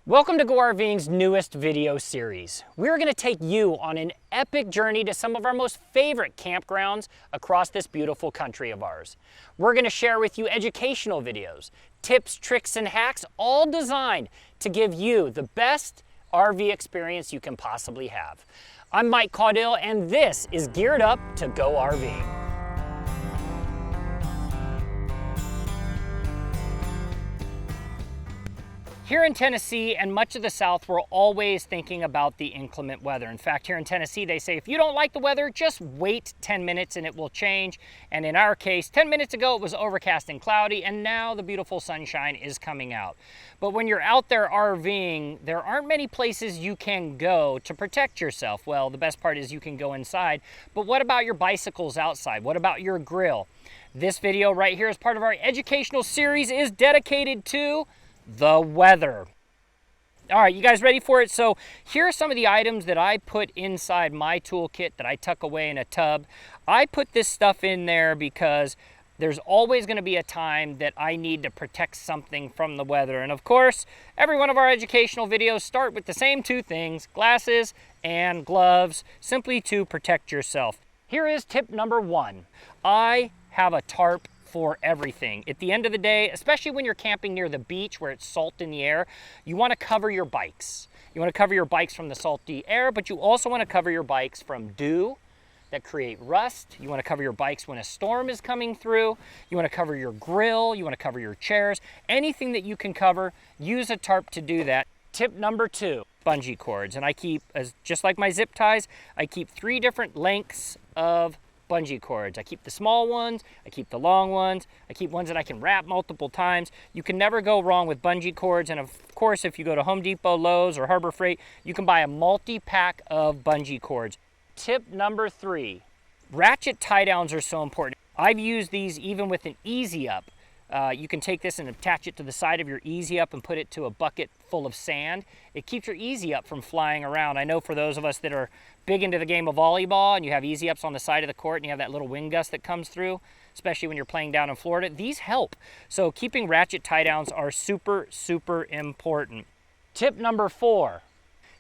Welcome to Go RVing's newest video series. We're going to take you on an epic journey to some of our most favorite campgrounds across this beautiful country of ours. We're going to share with you educational videos, tips, tricks, and hacks, all designed to give you the best RV experience you can possibly have. I'm Mike Caudill, and this is Geared Up to Go RVing. Here in Tennessee and much of the South, we're always thinking about the inclement weather. In fact, here in Tennessee, they say if you don't like the weather, just wait 10 minutes and it will change. And in our case, 10 minutes ago, it was overcast and cloudy, and now the beautiful sunshine is coming out. But when you're out there RVing, there aren't many places you can go to protect yourself. Well, the best part is you can go inside, but what about your bicycles outside? What about your grill? This video right here, as part of our educational series, is dedicated to the weather. All right, you guys ready for it? So here are some of the items that I put inside my toolkit that I tuck away in a tub. I put this stuff in there because there's always going to be a time that I need to protect something from the weather. And of course, every one of our educational videos start with the same two things: glasses and gloves, simply to protect yourself. Here is tip number one. I have a tarp for everything. At the end of the day, especially when you're camping near the beach where it's salt in the air, you want to cover your bikes. You want to cover your bikes from the salty air, but you also want to cover your bikes from dew that create rust. You want to cover your bikes when a storm is coming through. You want to cover your grill. You want to cover your chairs. Anything that you can cover, use a tarp to do that. Tip number two, bungee cords. And I keep, just like my zip ties, I keep 3 different lengths of bungee cords. I keep the small ones, I keep the long ones, I keep ones that I can wrap multiple times. You can never go wrong with bungee cords. And of course, if you go to Home Depot, Lowe's, or Harbor Freight, you can buy a multi-pack of bungee cords. Tip number 3, ratchet tie downs are so important. I've used these even with an Easy Up. You can take this and attach it to the side of your Easy Up and put it to a bucket full of sand. It keeps your Easy Up from flying around. I know for those of us that are big into the game of volleyball and you have Easy Ups on the side of the court and you have that little wind gust that comes through, especially when you're playing down in Florida, these help. So keeping ratchet tie downs are super, super important. Tip number 4.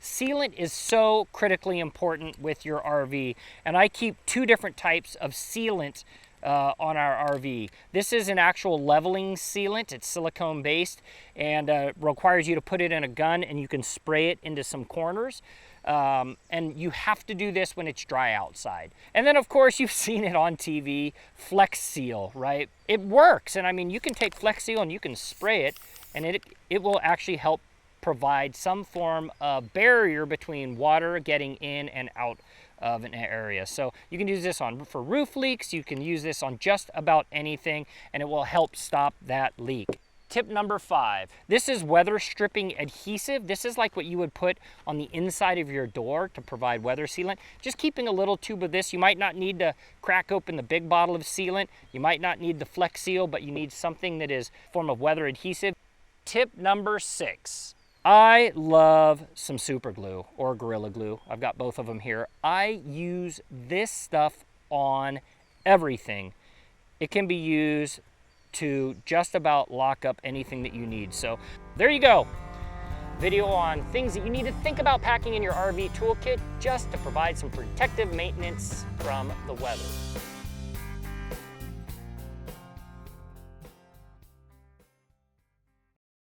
Sealant is so critically important with your RV, and I keep 2 different types of sealant on our RV. This is an actual leveling sealant. It's silicone based and requires you to put it in a gun and you can spray it into some corners. And you have to do this when it's dry outside. And then of course you've seen it on TV, Flex Seal, right? It works. And I mean, you can take Flex Seal and you can spray it and it will actually help provide some form of barrier between water getting in and out of an area. So you can use this for roof leaks, you can use this on just about anything, and it will help stop that leak. Tip number 5, this is weather stripping adhesive. This is like what you would put on the inside of your door to provide weather sealant. Just keeping a little tube of this. You might not need to crack open the big bottle of sealant. You might not need the Flex Seal, but you need something that is a form of weather adhesive. Tip number 6. I love some super glue or Gorilla Glue. I've got both of them here. I use this stuff on everything. It can be used to just about lock up anything that you need. So there you go. Video on things that you need to think about packing in your RV toolkit just to provide some protective maintenance from the weather.